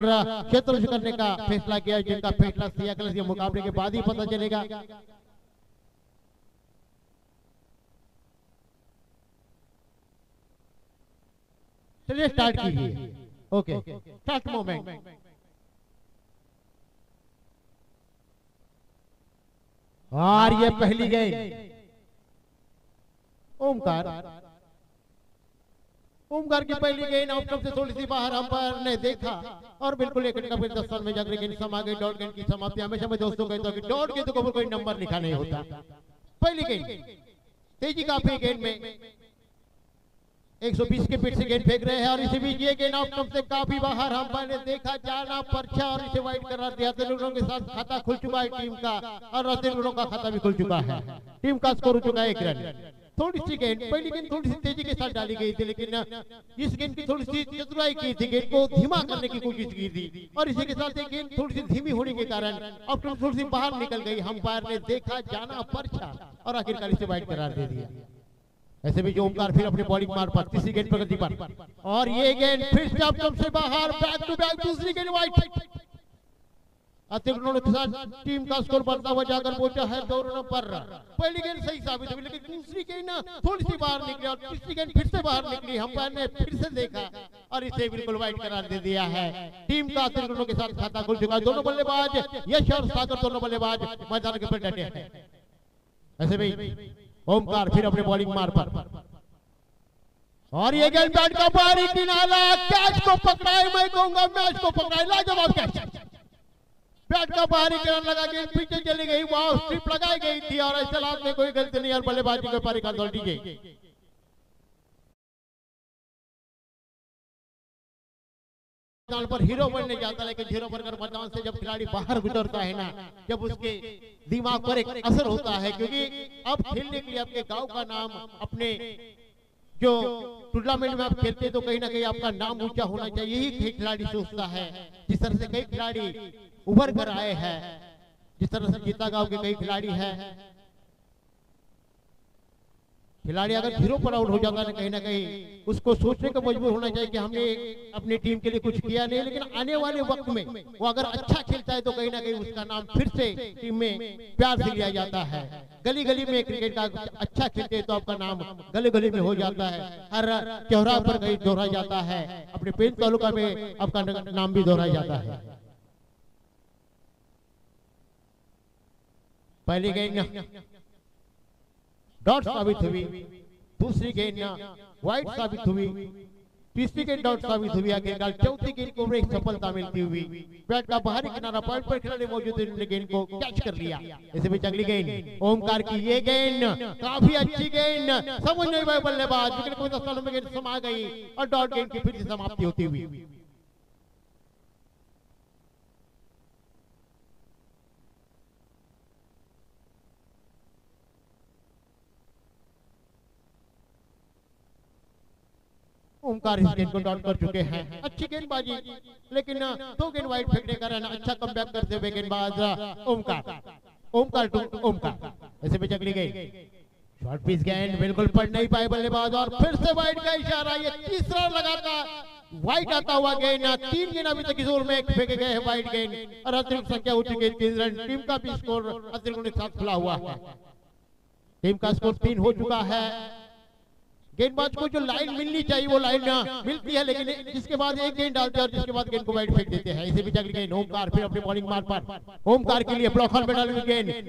क्षेत्र करने का फैसला किया, जिनका फैसला सियाकल के मुकाबले के बाद ही पता चलेगा। चलिए स्टार्ट कीजिए। Okay, start moment. और ये पहली गेंद ओमकार की पहली गेंद आउटकम से थोड़ी सी बाहर अंपायर ने देखा और बिल्कुल एक का फिर 10 रन में जाकर गेंद समा गई। डॉट गेंद की समाप्ति। हमेशा मैं दोस्तों कहता हूं कि डॉट गेंद के ऊपर कोई नंबर लिखा नहीं होता। पहली गेंद तेजी काफी गेंद में 120 के फीट से गेंद फेंक रहे हैं और इसी बीच ये गेंद आउटकम से काफी बाहर अंपायर ने देखा, जाना पर्चा और इसे वाइड करार दिया। तेलुगु के साथ खाता खुल चुका है टीम का और तेलुगु का खाता भी खुल चुका है। टीम का स्कोर हो चुका है 1 रन। थोड़ी सी गेंद, पहली गेंद थोड़ी सी तेजी के साथ डाली गई थी, लेकिन इस गेंद की थोड़ी सी चतुराई की थी, गेंद को धीमा करने की कोशिश की थी और इसी के साथ एक गेंद थोड़ी सी धीमी होने के कारण अब थोड़ी सी बाहर निकल गई। अंपायर ने देखा, जाना पर्चा और आखिरकार इसे वाइड करार दे दिया। ऐसे भी जो ओमकार फिर अपने बॉलिंग मार पर तीसरी गेंद प्रगति पर और ये गेंद फिर से आउटकम से बाहर, बैक टू बैक दूसरी गेंद वाइड। के साथ टीम का स्कोर बढ़ता हुआ जाकर पहुंचा है 2 रनों पर। पहली गेंद सही साबित हुई, लेकिन दूसरी गेंद थोड़ी सी बाहर निकली और तीसरी गेंद फिर से बाहर निकली। अंपायर ने फिर से देखा और इसे बिल्कुल वाइड करार दे दिया है। टीम का तेलुगु के साथ खाता खुल चुका है। दोनों बल्लेबाज यश और सागर दोनों बल्लेबाज मैदान के ऊपर डटे हैं। ऐसे भी ओमकार फिर अपने बॉलिंग मार पर और ये गेंद बैट का बाहरी किनारा, कैच को पकड़ाए, मैं कहूंगा मैच को पकड़ाए, लाजवाब कैच। बैट का बाहरी किनारा लगा के पीछे चली गई, वहां स्ट्रिप लगाई गई थी और ऐसे हालात में कोई गलती नहीं और बल्लेबाजी के पारी कंट्रोल दी गई। पर हीरो बनने जाता है, लेकिन हीरो बनकर मैदान से जब खिलाड़ी बाहर गुजरता है ना, जब उसके दिमाग पर एक असर होता है, क्योंकि अब खेलने के लिए आपके गांव का नाम, अपने जो टूर्नामेंट में आप खेलते तो कहीं ना कहीं आपका नाम ऊंचा होना चाहिए, यही खिलाड़ी सोचता है। जिस तरह से कई खिलाड़ी उभर कर आए हैं, जिस तरह से गीता गांव के कई खिलाड़ी हैं, खिलाड़ी अगर हीरो पर आउट हो जाता है कहीं ना कहीं उसको सोचने को मजबूर होना चाहिए कि हमने अपनी टीम के लिए कुछ किया नहीं, लेकिन आने वाले वक्त में वो अगर अच्छा खेलता है तो कहीं ना कहीं उसका नाम फिर से टीम में प्यार से लिया जाता है। गली गली में क्रिकेट का अच्छा खेलते हैं तो आपका नाम गली गली में हो जाता है, हर त्योहार पर कहीं दोहरा जाता है, अपने पेंच तालुका में आपका नाम भी दोहराया जाता है। पहली गेंद डॉट साबित हुई, दूसरी गेंद वाइड साबित हुई, तीसरी गेंद डॉट साबित हुई, आखिरकार चौथी गेंद को एक सफलता मिलती हुई। बैट का बाहरी किनारा पॉइंट पर खिलाड़ी मौजूद है, गेंद को कैच कर लिया। इसे भी अगली गेंद ओमकार की ये गेंद काफी अच्छी गेंद, समझ नहीं पाए बल्लेबाज, विकेट को 10 रनों में गेंद समा गई और डॉट गेंद की फिर से समाप्ति होती हुई। ओमकार इस गेंद को डॉट कर चुके हैं। अच्छी गेंदबाजी, लेकिन 2 गेंद वाइड फेंकने का रन, अच्छा कमबैक करते हुए गेंदबाज ओमकार टू ओमकार। ऐसे भी अगली गेंद शॉर्ट पिच गेंद, बिल्कुल पढ़ नहीं पाए बल्लेबाज और फिर से वाइड का इशारा। ये तीसरा लगातार वाइड आता हुआ गेंद, 3 गेंद अभी तक इस ओवर में फेंके गए हैं वाइड गेंद और अतिरिक्त संख्या हो चुकी है 3 रन। टीम का भी स्कोर अतिरिक्त के साथ खुला हुआ है। टीम का स्कोर 3 हो चुका है। गेंदबाज को जो लाइन मिलनी चाहिए वो लाइन मिलती है, लेकिन जिसके बाद एक गेंद डालते हैं और जिसके बाद गेंद को वाइड फेंक देते हैं। इसे भी अगली गेंद ओमकार फिर अपने बॉलिंग मार पर, ओमकार के लिए ब्लॉकर में डाली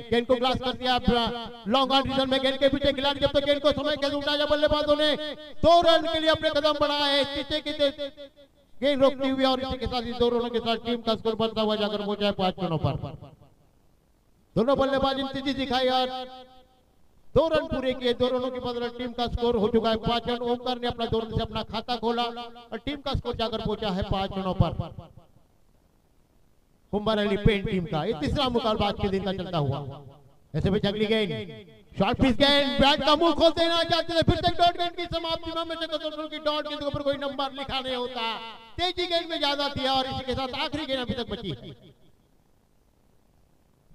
गेंद को ग्लास कर दिया। लॉन्ग ऑन रिजल्ट में गेंद के पीछे खिलाड़ी जब तक गेंद को समय के उठाया, बल्लेबाजों ने 2 रन के लिए अपने कदम बढ़ाए, पीछे की गेंद रोकती हुई और इसी के साथ 2 रनों के साथ टीम का स्कोर बढ़ता हुआ जाकर पहुंचा है 5 रनों पर। दोनों बल्लेबाज तेजी दिखाई और 2 रन पूरे किए। 2 रनों के बदले टीम का स्कोर हो चुका है 5 रन। ओमकार ने अपना 2 रन से अपना खाता खोला और टीम का स्कोर जाकर पहुंचा है 5 रनों पर। कुंभार अली पेंट टीम का ये तीसरा मुकाबला आज के दिन का चलता हुआ। ऐसे भी अगली गेंद शॉर्ट पिच गेंद, बैट का मुंह खोल देना चाहते थे, फिर से डॉट गेंद की समाप्ति में की डॉट गेंद के ऊपर कोई नंबर लिखा नहीं होता। तेजी गेंद में ज्यादा थी और इसी के साथ आखिरी गेंद अभी तक बची है।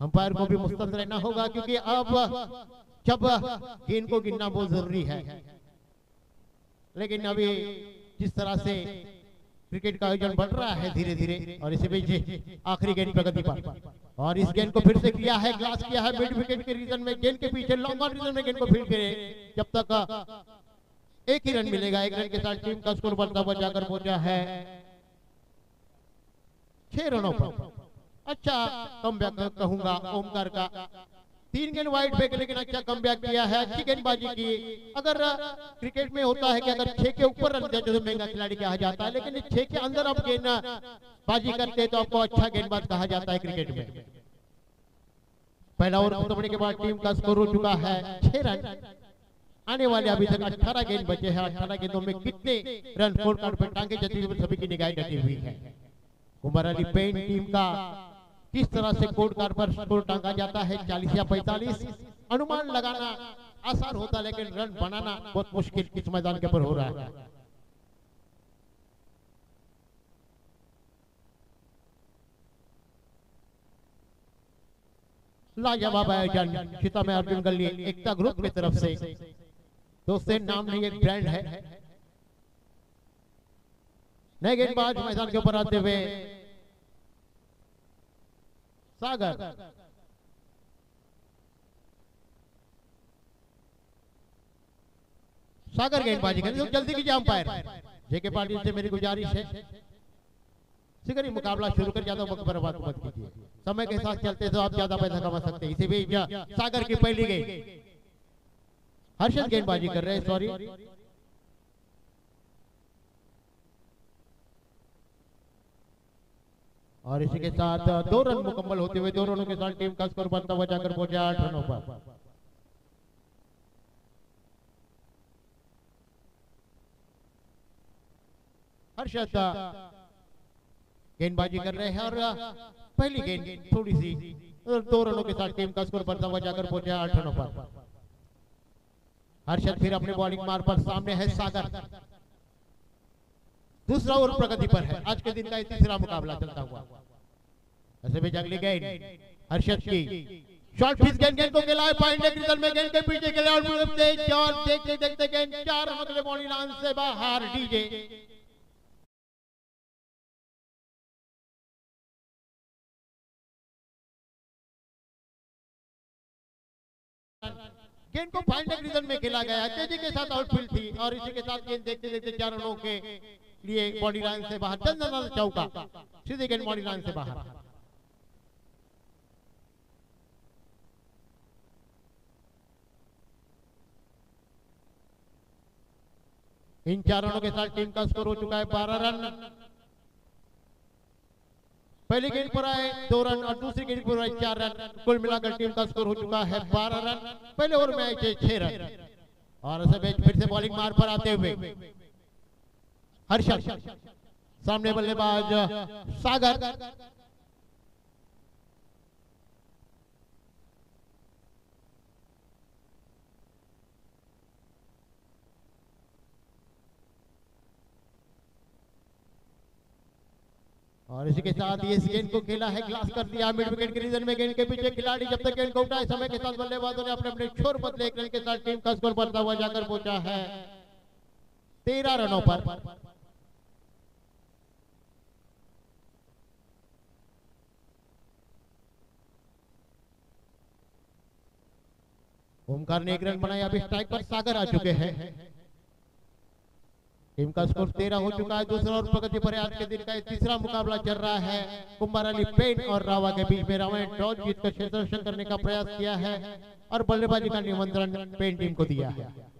अंपायर को भी मुस्तैद रहना होगा, क्योंकि अब जब गेंद को गिनना बहुत जरूरी है, लेकिन अभी जिस तरह से क्रिकेट का आयोजन बढ़ रहा है धीरे धीरे। और इसी बीच आखिरी गेंद प्रगति पर, और इस गेंद को फिर से किया है, ग्लास किया है मिड विकेट के रीजन में, गेंद के पीछे लॉन्ग ऑन रीजन में गेंद को फील्ड करे। जब तक एक ही रन मिलेगा, एक रन के साथ टीम का स्कोर बढ़ता हुआ जाकर पहुंचा है 6 रनों पर। अच्छा कमबैक कहूंगा ओमकार का, 3 गेंद वाइड फेंके लेकिन अच्छा कमबैक किया है, अच्छी गेंदबाजी की। अगर क्रिकेट में होता है कि अगर 6 के ऊपर रन देते तो महंगा खिलाड़ी कहा जाता है, लेकिन 6 के अंदर आप गेंदबाजी करते तो आपको अच्छा गेंदबाज कहा जाता है क्रिकेट में। पहला ओवर खत्म होने के बाद टीम का स्कोर हो चुका है 6 रन। आने वाले अभी तक 18 गेंद बचे हैं, 18 गेंदों में कितने रन स्कोर कार्ड पर टांगे जाती है सभी की निगाहें ढकी हुई है। कुमार अली पेन टीम का किस तरह से कोड कार्ड पर स्कोर टांगा जाता है 40 या 45, अनुमान लगाना आसान होता लेकिन रन बनाना बहुत मुश्किल इस मैदान के ऊपर हो रहा है। लाजवाब आयोजन सीता में अर्जुन गली एकता ग्रुप की तरफ से। दोस्तों नाम नहीं एक ब्रांड है। नए गेंदबाज मैदान के ऊपर आते हुए सागर, सागर गेंदबाजी करें तो जल्दी कीजिए अंपायर। जेके पाटिल से मेरी गुजारिश है सिकरी मुकाबला शुरू कर, ज्यादा वक्त बर्बाद मत कीजिए, समय के साथ चलते तो आप ज्यादा पैसा कमा सकते हैं। इसी बीच सागर की पहली गेंद, हर्षद गेंदबाजी कर रहे हैं, सॉरी और इसी के साथ 2 रन मुकम्मल होते हुए 2 रनों के साथ टीम का स्कोर बढ़ता हुआ जाकर पहुंचा 8 रनों पर। हर्षद गेंदबाजी कर रहे हैं और पहली गेंद थोड़ी सी 2 रनों के साथ टीम का स्कोर बढ़ता हुआ जाकर पहुंचा 8 रनों पर। हर्षद फिर अपने बॉलिंग मार पर सामने है सागर। दूसरा ओवर प्रगति पर है, आज के दिन का तीसरा मुकाबला चलता हुआ। ऐसे में अगली गेंद हर्षद की शॉर्ट पिच गेंद को खेला है पांडे क्रिजल में, गेंद के पीछे खेला और देखते देखते गेंद 4 रनों के लिए बॉलिंग लाइन से बाहर। डीजे गेंद को फाइनल रीजन में खेला गया, तेजी के साथ आउटफील्ड थी और इसी के साथ गेंद देखते देखते 4 रनों के लिए बॉडी लाइन से बाहर। चंदन चौका, सीधी गेंद बॉडी लाइन से बाहर। इन 4 रनों के साथ टीम का स्कोर हो चुका है 12 रन। पहली गेंद पर आए 2 रन और दूसरी गेंद पर आए 4 रन, कुल मिलाकर टीम का स्कोर हो चुका है 12 रन। पहले ओवर में आए 6 रन और ऐसे मैच फिर से बॉलिंग मार पर आते हुए हर्षद, सामने बल्लेबाज सागर। और इसी के साथ ये गेंद को खेला है, ग्लास कर दिया मिड विकेट के रीजन में। गेंद के पीछे खिलाड़ी जब तक गेंद को उठाए, समय के साथ बल्लेबाजों ने अपने अपने छोर बदले, 1 रन के साथ टीम का स्कोर बढ़ता हुआ जाकर पहुंचा है 13 रनों पर। ओमकार ने 1 रन बनाया, अभी स्ट्राइक पर सागर आ चुके हैं। टीम का स्कोर 13 हो चुका है। दूसरा और प्रगति पर आज के दिन का तीसरा मुकाबला चल रहा है। कुमार अली पेन और रावा के बीच में। रावा ने टॉस जीतकर क्षेत्र रक्षण करने का प्रयास किया है और बल्लेबाजी का निमंत्रण पेन टीम को दिया है।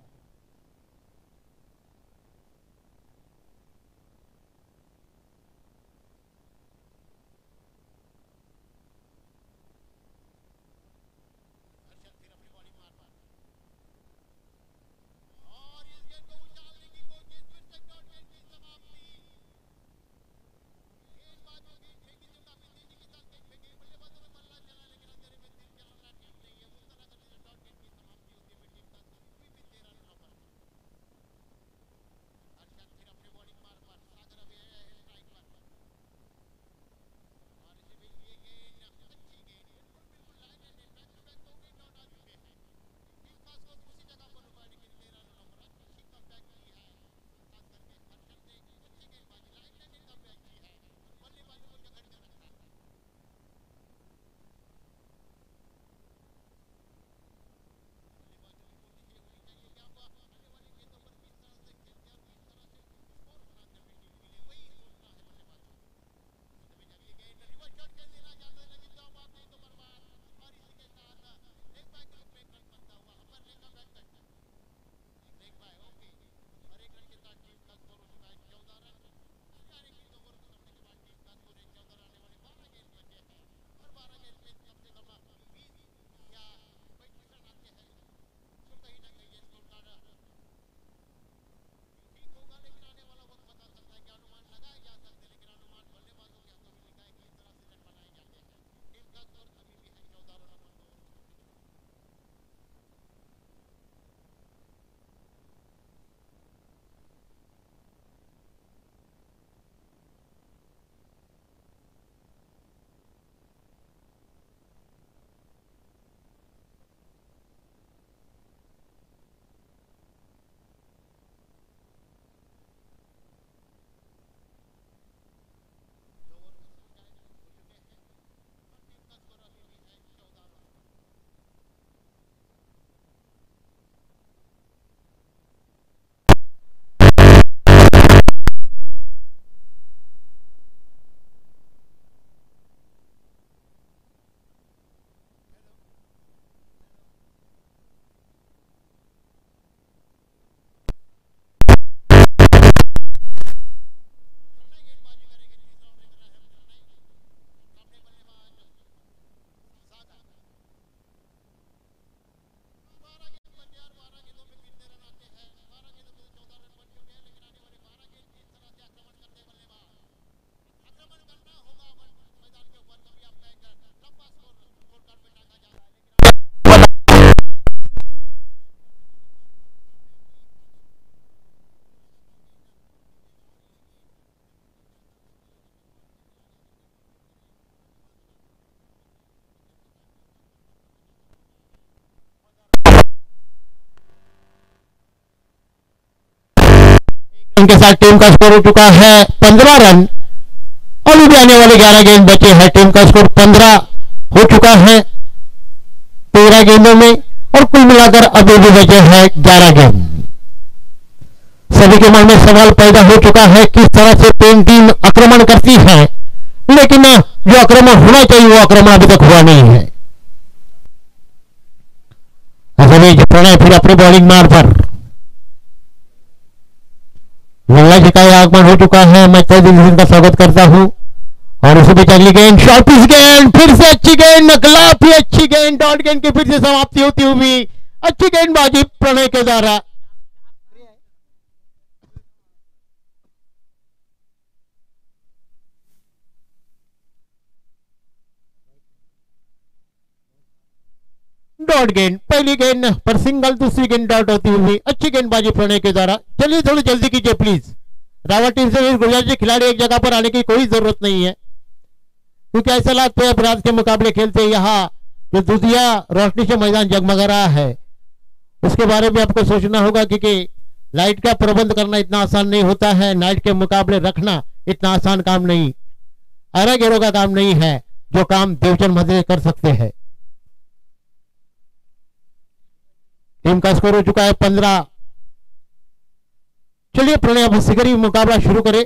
उनके साथ टीम का स्कोर हो चुका है 15 रन। अभी भी आने वाले 11 गेंद बचे हैं। टीम का स्कोर 15 हो चुका है 13 गेंदों में, और कुल मिलाकर अभी भी बचे हैं 11 गेंद। सभी के मन में सवाल पैदा हो चुका है किस तरह से पेन टीम आक्रमण करती है, लेकिन जो आक्रमण होना चाहिए वो आक्रमण अभी तक हुआ नहीं है। प्रणय फिर अपनी बॉलिंग मार पर लल्ला जी का आगमन हो चुका है। मैं तय दिल से इनका स्वागत करता हूं। और उसी बीच अगली गेंद शॉर्ट पिच गेंद, फिर से अच्छी गेंद, नकलाफी अच्छी गेंद, डॉट गेंद की फिर से समाप्ति होती हुई अच्छी गेंदबाजी प्रणय के द्वारा। डॉट गेंद, पहली गेंद पर सिंगल, दूसरी गेंद डॉट होती हुई अच्छी गेंदबाजी प्रणय के द्वारा। चलिए थोड़ी जल्दी कीजिए प्लीज। रावत टीम से गुजरात जी खिलाड़ी एक जगह पर आने की कोई जरूरत नहीं है, क्योंकि ऐसे हालात पे अपराध के मुकाबले खेलते यहाँ जो दुधिया रोशनी से मैदान जगमगा रहा है उसके बारे में आपको सोचना होगा, क्योंकि लाइट का प्रबंध करना इतना आसान नहीं होता है। नाइट के मुकाबले रखना इतना आसान काम नहीं, अरा गेरों का काम नहीं है, जो काम देवचंद मध्य कर सकते हैं। टीम का स्कोर हो चुका है 15। चलिए प्रणय अब सिगरी मुकाबला शुरू करें।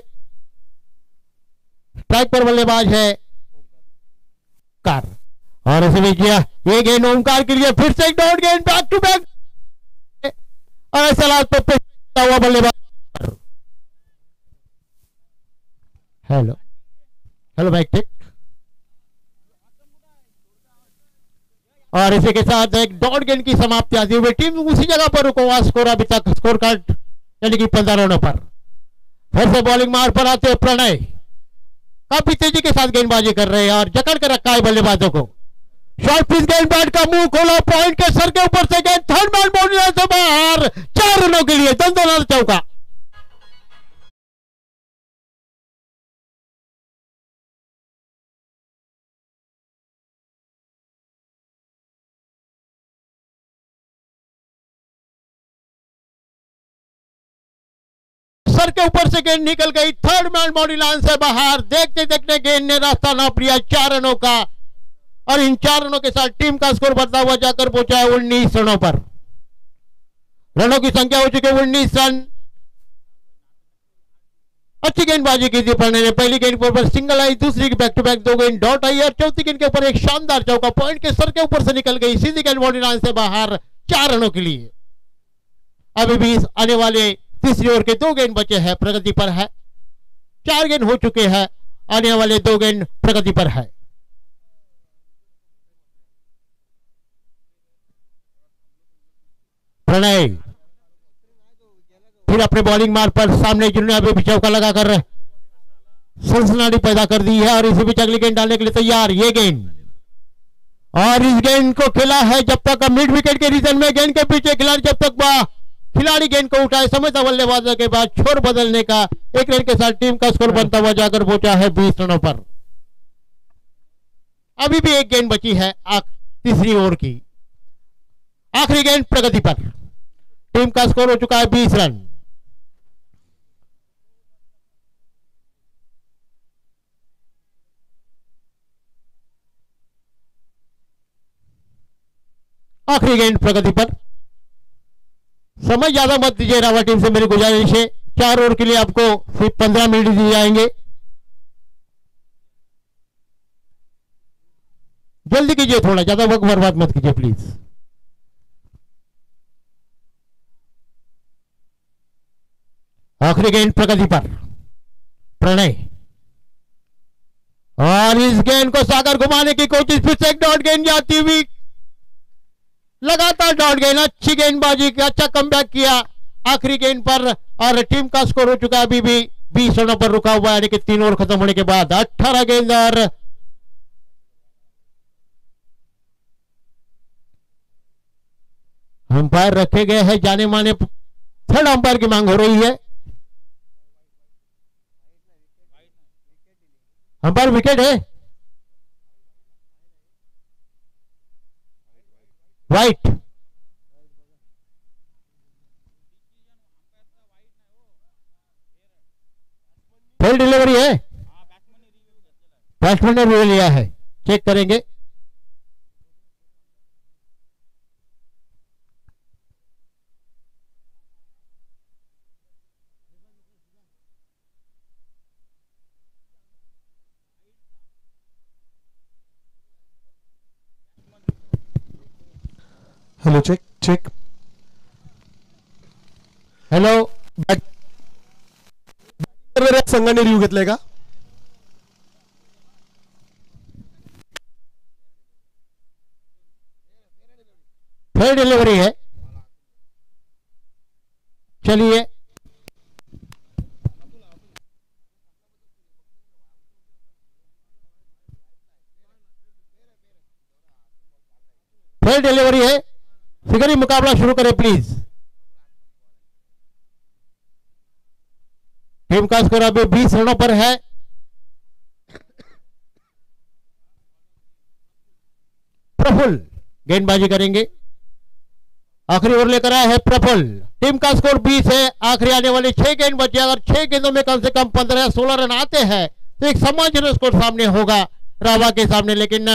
स्ट्राइक पर बल्लेबाज है कार, और इसे लीजिए ये गेंद ओमकार के लिए फिर से एक डॉट गेंद, बैक टू बैक, और ऐसे हालात पर हुआ बल्लेबाज। हेलो हेलो बैक टेक, और इसी के साथ एक डॉट गेंद की समाप्ति आती हुई टीम उसी जगह पर रुको हुआ। स्कोर अभी तक स्कोर कार्ड यानी कि 15 रनों पर। फिर से बॉलिंग मार पर आते प्रणय काफी तेजी के साथ गेंदबाजी कर रहे हैं और जकड़ कर रखा है बल्लेबाजों को। शॉर्ट पिच गेंद, बैट का मुंह खोला, पॉइंट के सर के ऊपर से गेंद, थर्ड मैन बाउंड्री से बाहर, 4 रनों के लिए दंदोनाल चौका। सर के ऊपर से गेंद निकल गई, थर्ड मैन बाउंड्री लाइन से बाहर। देखते देखते गेंद ने रास्ता नाप लिया 4 रनों का, और इन 4 रनों के साथ टीम का स्कोर बढ़ता हुआ जाकर पहुंचा है 19 रनों पर। रनों की संख्या हो चुकी है 19 रन। अच्छी गेंदबाजी की थी प्रणय ने। पहली गेंद पर सिंगल आई, दूसरी की बैक टू बैक 2 गेंद डॉट आई, और चौथी गेंद के ऊपर एक शानदार चौका पॉइंट के सर के ऊपर से निकल गई, सीधी गेंद बाउंड्री लाइन से बाहर, 4 रनों के लिए। अभी भी आने वाले तीसरी ओवर के 2 गेंद बचे हैं, प्रगति पर है। 4 गेंद हो चुके हैं, आने वाले 2 गेंद प्रगति पर है। प्रणय फिर अपने बॉलिंग मार्ग पर सामने जिन्होंने अभी भी चौका लगाकर सनसनाटी पैदा कर दी है, और इसी बीच अगली गेंद डालने के लिए तैयार। ये गेंद, और इस गेंद को खेला है जब तक मिड विकेट के रीजन में, गेंद के पीछे खिलाड़ी जब तक खिलाड़ी गेंद को उठाए, समय था बल्लेबाजों के बाद छोर बदलने का। 1 रन के साथ टीम का स्कोर बनता हुआ जाकर पहुंचा है 20 रनों पर। अभी भी 1 गेंद बची है तीसरी ओवर की, आखिरी गेंद प्रगति पर। टीम का स्कोर हो चुका है 20 रन। आखिरी गेंद प्रगति पर। समय ज्यादा मत दीजिए रावत टीम से मेरी गुजारिश है। 4 ओवर के लिए आपको सिर्फ 15 मिनट दिए जाएंगे। जल्दी कीजिए, थोड़ा ज्यादा वक्त बर्बाद मत कीजिए प्लीज। आखिरी गेंद प्रगति पर प्रणय, और इस गेंद को सागर घुमाने की कोशिश, फिर से एक डॉट गेंद जाती हुई, लगातार डॉट गेंद, अच्छी गेंदबाजी की, अच्छा कमबैक किया आखिरी गेंद पर, और टीम का स्कोर हो चुका है अभी भी 20 रनों पर रुका हुआ है, यानी कि 3 ओवर खत्म होने के बाद 18 गेंद। और अंपायर रखे गए हैं जाने माने, थर्ड अंपायर की मांग हो रही है। अंपायर विकेट है, वाइट। डिलीवरी है, बैट्समैन ने रिव्यू लिया है, चेक करेंगे। Hello, check check. हॅलो, संघाने रिव्ह्यू घेतलाय का? फेयर डिलीवरी है, चलिए। फेयर डिलीवरी है, फिगरी मुकाबला शुरू करें प्लीज। टीम का स्कोर अभी 20 रनों पर है। प्रफुल्ल गेंदबाजी करेंगे, आखिरी ओवर लेकर आया है प्रफुल्ल। टीम का स्कोर 20 है, आखिरी आने वाले 6 गेंद बचे। अगर 6 गेंदों में कम से कम 15 या 16 रन आते हैं तो एक सम्मानजनक स्कोर सामने होगा रावा के सामने। लेकिन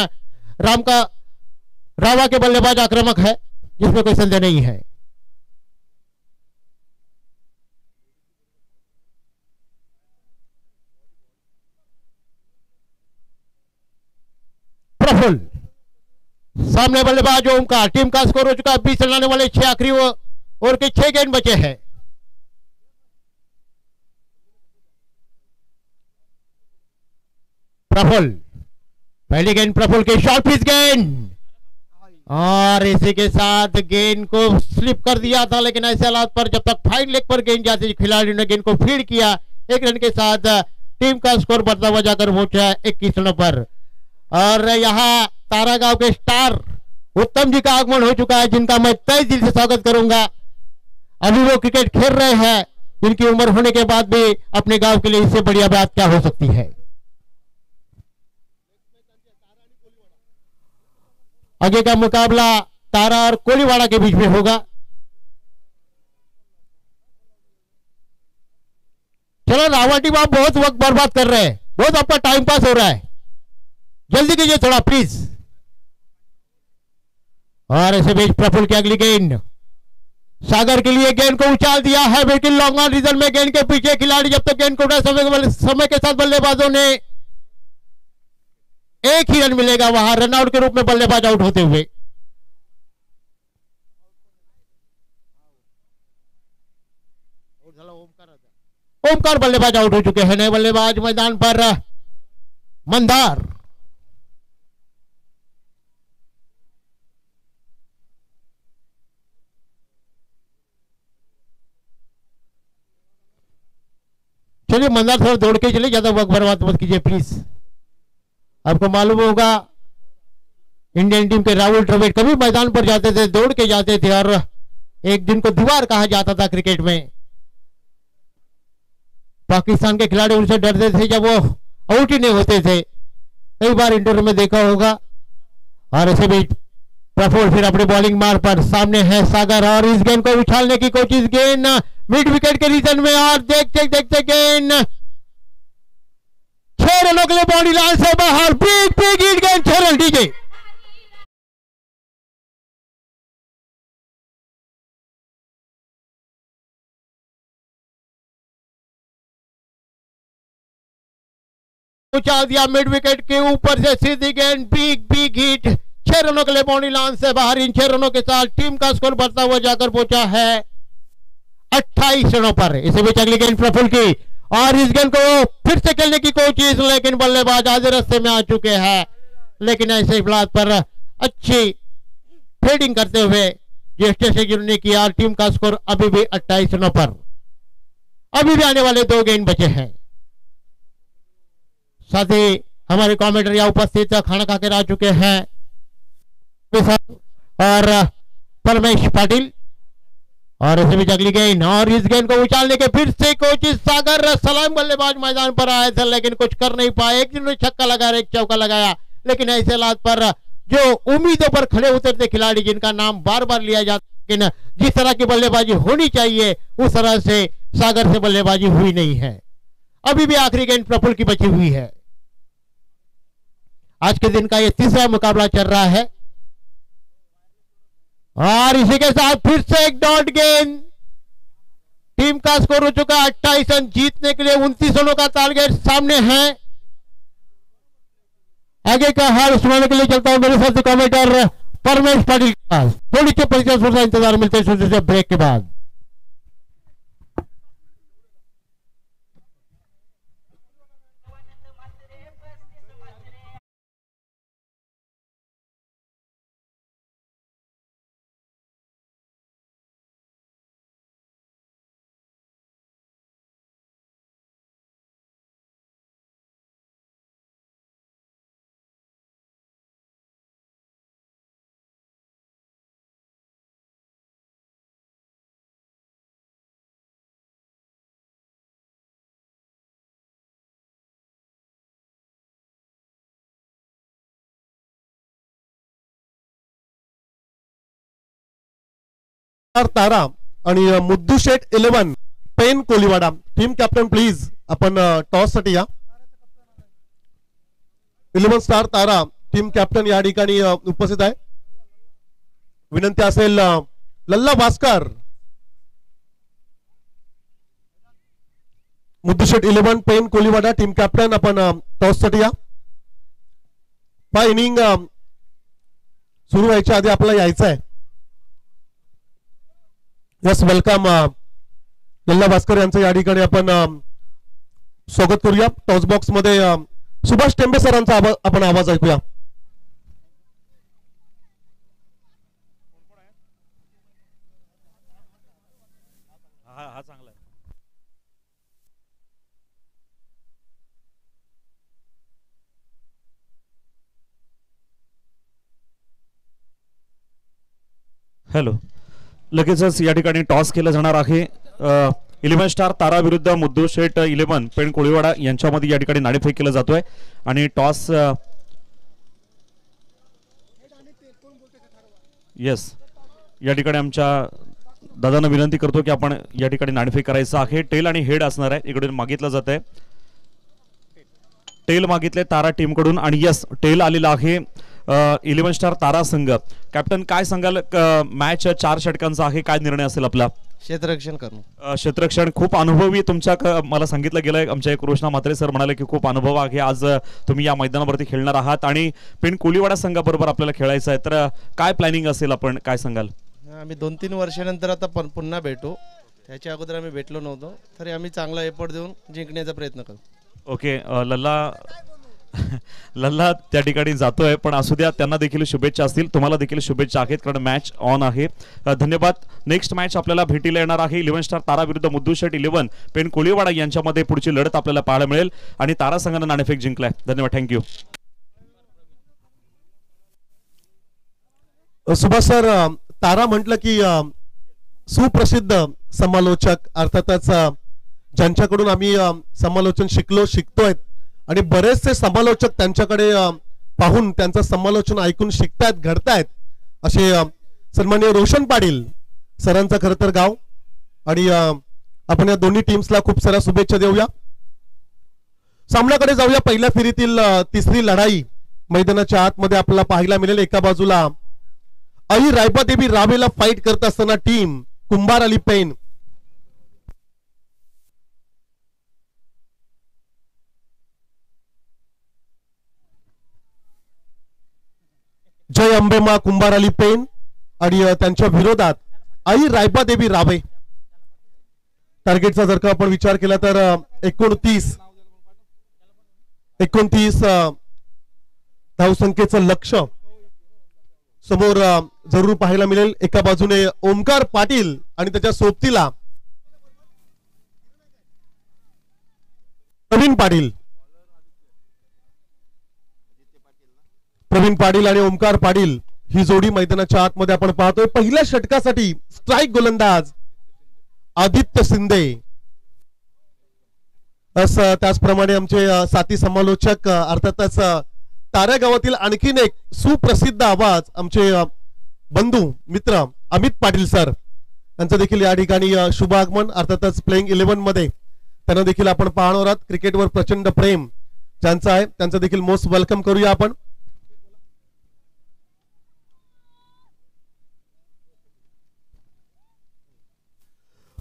रावा के बल्लेबाज आक्रामक है, जिसमें कोई संदेह नहीं है। प्रफुल्ल सामने बल्लेबाज ओमकार। टीम का स्कोर हो चुका है 20 रन, आने वाले 6 आखिरी ओवर के 6 गेंद बचे हैं। प्रफुल्ल, पहली गेंद प्रफुल्ल की शॉर्ट पिच गेंद, और इसी के साथ गेंद को स्लिप कर दिया था। लेकिन ऐसे हालात पर जब तक फाइन लेग पर गेंद जाती, खिलाड़ी ने गेंद को फीड किया। 1 रन के साथ टीम का स्कोर बढ़ता हुआ जाकर पहुंचा 21 रनों पर। और यहाँ तारागांव के स्टार उत्तम जी का आगमन हो चुका है, जिनका मैं तहे दिल से स्वागत करूंगा। अभी वो क्रिकेट खेल रहे हैं, जिनकी उम्र होने के बाद भी अपने गांव के लिए इससे बढ़िया बात क्या हो सकती है। आगे का मुकाबला तारा और कोलीवाड़ा के बीच में होगा। चलो रावल टीम, आप बहुत वक्त बर्बाद कर रहे हैं, बहुत आपका टाइम पास हो रहा है, जल्दी कीजिए थोड़ा प्लीज। और ऐसे बीच प्रफुल्ल की अगली गेंद सागर के लिए, गेंद को उछाल दिया है बिल्कुल लॉन्ग ऑन रीजन में। गेंद के पीछे खिलाड़ी जब तक गेंद को उठाए, समय के साथ बल्लेबाजों ने एक ही रन मिलेगा, वहां रनआउट के रूप में बल्लेबाज आउट होते हुए। ओमकार बल्लेबाज आउट हो चुके हैं। नए बल्लेबाज मैदान पर मंदार। चलिए मंदार, थोड़ा दौड़ के चलिए, ज्यादा वक्त बर्बाद मत कीजिए प्लीज। आपको मालूम होगा इंडियन टीम के राहुल द्रविड़ कभी मैदान पर जाते थे, दौड़ के जाते थे, और एक दिन को दीवार कहा जाता था क्रिकेट में। पाकिस्तान के खिलाड़ी उनसे डरते थे जब वो आउट ही नहीं होते थे, कई बार इंटरव्यू में देखा होगा। और ऐसे भी प्रफुल्ल फिर अपनी बॉलिंग मार पर, सामने है सागर, और इस गेंद को उछालने की कोशिश, गेंद मिड विकेट के रीजन में, और देखते गेंद 6 रनों के लिए बॉडी लाइन से बाहर। बिग हिट गेंद, 6 रन डीजे। उछाल दिया मिड विकेट के ऊपर से सीधी गेंद, बिग हिट, 6 रनों के लिए बॉडी लाइन से बाहर। इन 6 रनों के साथ टीम का स्कोर बढ़ता हुआ जाकर पहुंचा है 28 रनों पर। इसी बीच अगली गेंद प्रफुल्ल की, और इस गेंद को फिर से खेलने की कोशिश, लेकिन बल्लेबाज आधे रास्ते में आ चुके हैं। लेकिन ऐसे हालात पर अच्छी फील्डिंग करते हुए जेस्टेशन ने किया। टीम का स्कोर अभी भी 28 रनों पर। अभी भी आने वाले 2 गेंद बचे हैं। साथ ही हमारे कमेंटर यहाँ उपस्थित खाना खाकर आ चुके हैं और परमेश पाटिल। और इसे भी अगली गेंद, और इस गेंद को उछालने के फिर से कोशिश, सागर सलाम बल्लेबाज मैदान पर आए थे, लेकिन कुछ कर नहीं पाए। एक जिन्होंने छक्का लगाया, एक चौका लगाया, लेकिन ऐसे हालात पर जो उम्मीदों पर खड़े उतरते खिलाड़ी, जिनका नाम बार बार लिया जाता, लेकिन जिस तरह की बल्लेबाजी होनी चाहिए उस तरह से सागर से बल्लेबाजी हुई नहीं है। अभी भी आखिरी गेंद प्रफुल्ल की बची हुई है। आज के दिन का ये तीसरा मुकाबला चल रहा है और इसी के साथ फिर से एक डॉट गेंद। टीम का स्कोर हो चुका 28 रन। जीतने के लिए 29 रनों का टारगेट सामने है। आगे का हाल सुनाने के लिए चलता हूं मेरे साथ कमेंटर परमेश पाटिल के पास। थोड़ी सी परिचय इंतजार मिलते हैं छोटे से ब्रेक के बाद। तारा आणि Muddu Sheth 11 Pen Koliwada team captain please आपण टॉस साठी या। 11 स्टार तारा टीम कॅप्टन या ठिकाणी उपस्थित आहे। विनंती असेल लल्ला भास्कर मुद्दू शेठ 11 पेन कोलीवाडा टीम कॅप्टन आपण टॉस साठी या। पहा इनिंग सुरू व्हायच्या आधी आपल्याला यायचं आहे। यस वेलकम लल्ला भास्कर यांचं या ठिकाणी आपण स्वागत करूया। टॉस बॉक्स मध्ये सुभाष टेंबे सरांचा आपण आवाज ऐकूया। हा चांगला आहे। हॅलो, लगेचच या ठिकाणी टॉस केला जाणार आहे। 11 स्टार तारा विरुद्ध मुद्दू शेठ 11 पेण कोळीवाडा यांच्यामध्ये या ठिकाणी नाणेफेक केला जातोय आणि टॉस यस या ठिकाणी आमच्या दादांना विनंती करतो की आपण या ठिकाणी नाणेफेक करायचं आहे। टेल आणि हेड असणार आहे। इकडून मागितलं जात आहे, टेल मागितले तारा टीम कडून आणि यस टेल आलेला आहे 11 स्टार तारा संघ। कॅप्टन काय सांगाल, मॅच 4 षटकांचा आहे, काय निर्णय असेल आपला? क्षेत्ररक्षण करणं। क्षेत्ररक्षण खूप अनुभवी तुमच्या मला सांगितलं गेलंय, आमच्या कृष्णा म्हात्रे सर म्हणाले की खूप अनुभव आहे। आज तुम्ही या मैदानावरती खेळणार आहात आणि पेण कोळीवाडा संघाबरोबर आपल्याला खेळायचं आहे, तर काय प्लॅनिंग असेल, आपण काय सांगाल? आम्ही 2-3 वर्षानंतर आता पुन्हा भेटू। त्याच्या अगोदर आम्ही भेटलो नव्हतो, तरी आम्ही चांगला एफर्ट देऊन जिंकण्याचा प्रयत्न करू। ओके, लल्ला त्या ठिकाणी जातोय, पण असू द्या, त्यांना देखील शुभेच्छा असतील, तुम्हाला देखील शुभेच्छा आहेत, कारण मॅच ऑन आहे। धन्यवाद। नेक्स्ट मॅच आपल्याला भेटीला येणार आहे 11 स्टार तारा विरुद्ध मुद्दू शेठ 11 पेण कोळीवाडा यांच्यामध्ये पुढची लढत आपल्याला पाहायला मिळेल आणि तारा संघाने नाणेफेक जिंकलाय। धन्यवाद, थँक्यू। सुभाष सर, तारा म्हटलं की सुप्रसिद्ध समालोचक, अर्थातच ज्यांच्याकडून आम्ही समालोचन शिकतोय आणि बरेचसे समालोचक त्यांच्याकडे पाहून त्यांचं समालोचन ऐकून शिकतायत, घडतायत, असे सन्माननीय रोशन पाटील सरांचं खरं तर गाव। आणि आपण या दोन्ही टीम्सला खूप साऱ्या शुभेच्छा देऊया। सामन्याकडे जाऊया। पहिल्या फेरीतील तिसरी लढाई मैदानाच्या आतमध्ये आपल्याला पाहायला मिळेल। एका बाजूला आई रायबादेवी रावेला फाईट करत असताना टीम कुंभार अली पेन, जय अंबेमा कुंभार अली पेन आणि त्यांच्या विरोधात आई रायबादेवी रावे। टार्गेटचा जर का आपण विचार केला तर 29 धावसंख्येचं लक्ष समोर जरूर पाहायला मिळेल। एका बाजूने ओमकार पाटील आणि त्याच्या सोबतीला प्रवीण पाटील आणि ओमकार पाटील ही जोडी मैदानाच्या आतमध्ये आपण पाहतोय। पहिल्या षटकासाठी स्ट्राइक गोलंदाज आदित्य शिंदे, त्याचप्रमाणे आमचे साथी समालोचक, अर्थातच ताऱ्या गावातील आणखीन एक सुप्रसिद्ध आवाज आमचे बंधू मित्र अमित पाटील सर, यांचं देखील या ठिकाणी शुभ आगमन। अर्थातच प्लेइंग 11 मध्ये त्यांना देखील आपण पाहणार आहोत. क्रिकेटवर प्रचंड प्रेम ज्यांचं आहे त्यांचं देखील मोस्ट वेलकम करूया आपण.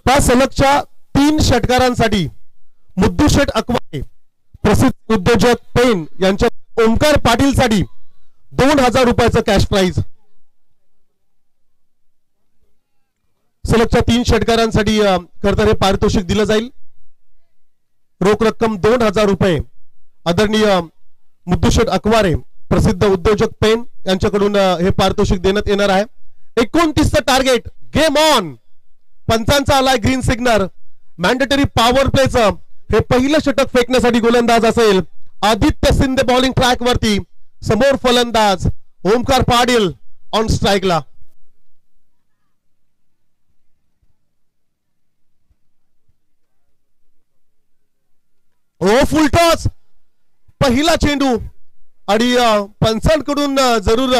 पाच सलगच्या 3 षटकारांसाठी मुद्दूशेठ अकवारे प्रसिद्ध उद्योजक पेन यांच्या ओमकार पाटील साठी 2000 रुपयाचं कॅश प्राइज. सलगच्या 3 षटकारांसाठी खरतर हे पारितोषिक दिलं जाईल. रोख रक्कम 2000 रुपये आदरणीय मुद्दूशेठ अकवारे प्रसिद्ध उद्योजक पेन यांच्याकडून हे पारितोषिक देण्यात येणार आहे. 29चं टार्गेट, गेम ऑन. पंचांचा आलाय ग्रीन सिग्नल. मॅन्डेटरी पॉवर प्लेचं हे पहिलं षटक फेकण्यासाठी गोलंदाज असेल आदित्य शिंदे बॉलिंग ट्रॅक वरती. समोर फलंदाज ओमकार पाटील ऑन स्ट्राईकला. फुल टॉस, पहिला चेंडू आणि पंचांकडून जरूर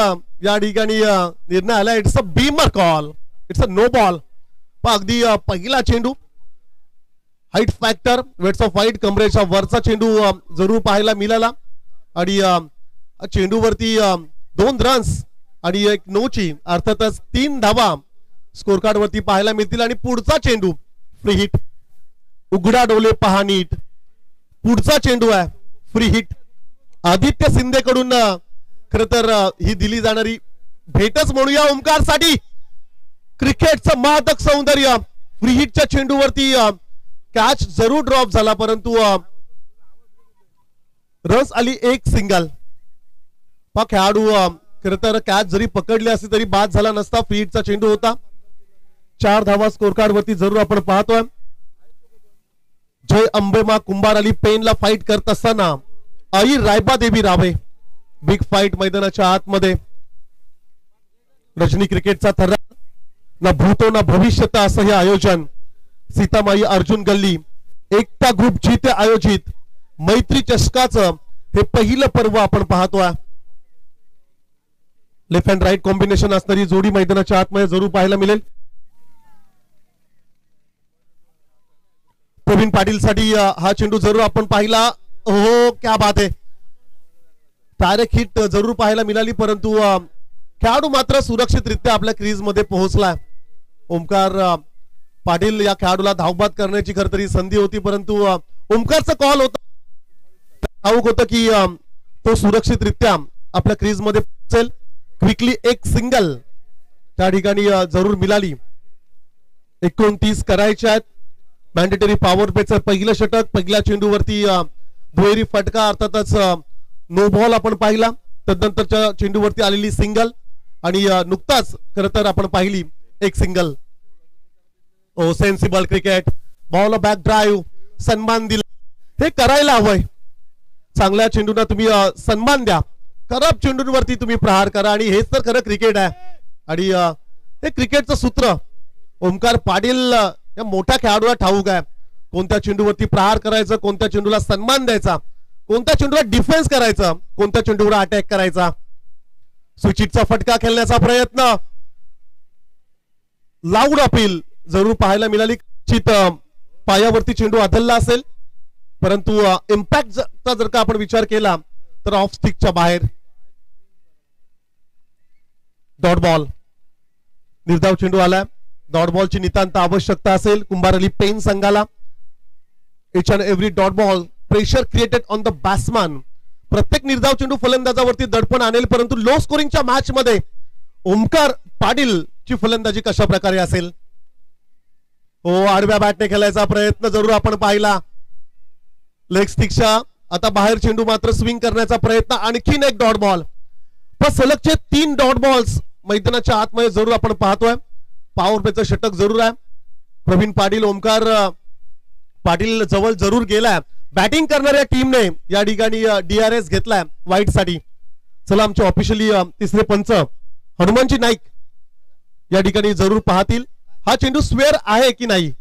या ठिकाणी निर्णय आला. It's a beamer call, it's a no ball. अगदी पहिला चेंडू, हाईट फॅक्टर, वेट्स ऑफ हाईट, कमरेच्या वरचा चेंडू जरूर पाहायला मिळाला आणि चेंडूवरती 2 रन्स आणि 1 नोची अर्थातच 3 धावा स्कोर कार्ड वरती पाहायला मिळतील. आणि पुढचा चेंडू फ्री हिट. उघडा डोले पहा नीट, पुढचा चेंडू आहे फ्री हिट. आदित्य शिंदे कडून खर तर ही दिली जाणारी भेटच म्हणूया ओमकार साठी. क्रिकेटचं मादक सौंदर्य. फ्री हिटच्या चेंडूवरती कॅच जरूर ड्रॉप झाला परंतु रन्स आली 1 सिंगल. खेळाडू खर तर कॅच जरी पकडली असती तरी बाद झाला नसता. फ्री हिटचा चेंडू होता. 4 धावा स्कोर कार्ड वरती जरूर आपण पाहतोय. जय अंबेमा कुंभार अली पेनला फाईट करत असताना आई रायबा देवी रावे. बिग फाईट मैदानाच्या आतमध्ये. रजनी क्रिकेटचा थर्रा, ना भूतो ना भविष्यता असं हे आयोजन. सीतामाई अर्जुन गल्ली एकता ग्रुप जीते आयोजित मैत्री चषकाचं हे पहिलं पर्व आपण पाहतोय. लेफ्ट अँड राईट कॉम्बिनेशन असणारी जोडी मैदानाच्या आतमध्ये जरूर पाहायला मिळेल. प्रवीण पाटील साठी हा चेंडू जरूर आपण पाहिला. हो क्या बात आहे. डायरेक्ट हिट जरूर पाहायला मिळाली परंतु खेळाडू मात्र सुरक्षितरित्या आपल्या क्रीज मध्ये पोहोचला. ओमकार पाटील या खेळाडूला धावबाद करण्याची खरतरी संधी होती परंतु ओमकारचा कॉल होता, ठाऊक होतं की तो सुरक्षितरित्या आपल्या क्रीज मध्ये पोहोचेल. क्विकली 1 सिंगल त्या ठिकाणी जरूर मिळाली. 29 करायचे आहेत. मॅन्डेटरी पॉवर प्लेचं पहिलं षटक, पहिल्या चेंडूवरती दुहेरी फटका अर्थातच नो बॉल आपण पाहिला. तदनंतरच्या चेंडूवरती आलेली सिंगल आणि नुकताच खर तर आपण पाहिली 1 single. Oh sensible cricket. Ball back drive, सन्मान दिला. हे करायला हवंय. चांगल्या चेंडूंना तुम्ही सन्मान द्या, खराब चेंडूंवरती तुम्ही प्रहार करा आणि हेच तर खरं क्रिकेट आहे. आणि हे क्रिकेटचं सूत्र ओमकार पाटील या मोठ्या खेळाडूला ठाऊक आहे. कोणत्या चेंडूवरती प्रहार करायचं, कोणत्या चेंडूला सन्मान द्यायचा, कोणत्या चेंडूला डिफेन्स करायचा, कोणत्या चेंडूवर अटॅक करायचा. स्विचिटचा फटका खेळण्याचा प्रयत्न, लाऊड अपील जरूर पाहायला मिळाली. पायावरती चेंडू आदळला असेल परंतु इम्पॅक्टचा जर का आपण विचार केला तर ऑफ स्टिकच्या बाहेर. डॉट बॉल, निर्धाव चेंडू आला. डॉट बॉलची नितांत आवश्यकता असेल कुंभार अली पेन संघाला. Each and every dot ball pressure created on the batsman. प्रत्येक निर्धाव चेंडू फलंदाजावरती दडपण आणेल परंतु लो स्कोरिंगच्या मॅच मध्ये ओमकार पाटील ची फलंदाजी कशा प्रकारे असेल. हो, आडव्या बॅटने खेळायचा प्रयत्न जरूर आपण पाहिला. लेग स्टिकच्या आता बाहेर चेंडू मात्र स्विंग करण्याचा प्रयत्न. आणखीन 1 डॉट बॉल. पण सलगचे 3 डॉट बॉल्स मैदानाच्या आतमध्ये जरूर आपण पाहतोय. पॉवर प्लेचं षटक जरूर आहे. प्रवीण पाटील ओमकार पाटील जवळ जरूर गेलाय. बॅटिंग करणाऱ्या टीमने या ठिकाणी DRS घेतलाय व्हाईट साठी. चला आमचे ऑफिशियली तिसरे पंच हनुमानजी नाईक या ठिकाणी जरूर पाहतील हा चेंडू स्वेअर आहे की नाही.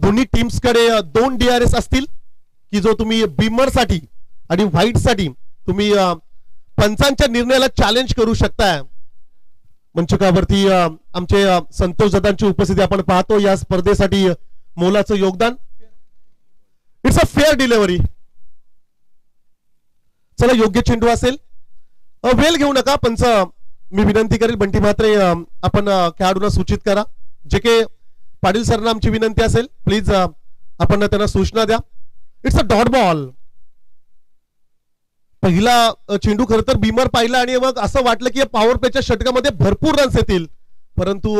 दोन्ही टीम्स कडे 2 DRS असतील की जो तुम्ही बीमर साठी आणि व्हाईट साठी तुम्ही पंचांच्या निर्णयाला चॅलेंज करू शकताय. मंचकावरती आमचे संतोष दादांची उपस्थिती आपण पाहतो या स्पर्धेसाठी मोलाचं योगदान. It's a fair delivery. चला योग्य चेंडू असेल, वेल घेऊ नका. पंच मी विनंती करेल बंटी म्हात्रे आपण खेळाडूंना सूचित करा. जे के पाटील सरांना आमची विनंती असेल प्लीज आपण त्यांना सूचना द्या. It's a dot ball. पहिला चेंडू खरं तर बीमर पाहिला आणि मग असं वाटलं की पॉवर प्लेच्या षटकामध्ये भरपूर रन्स येतील, परंतु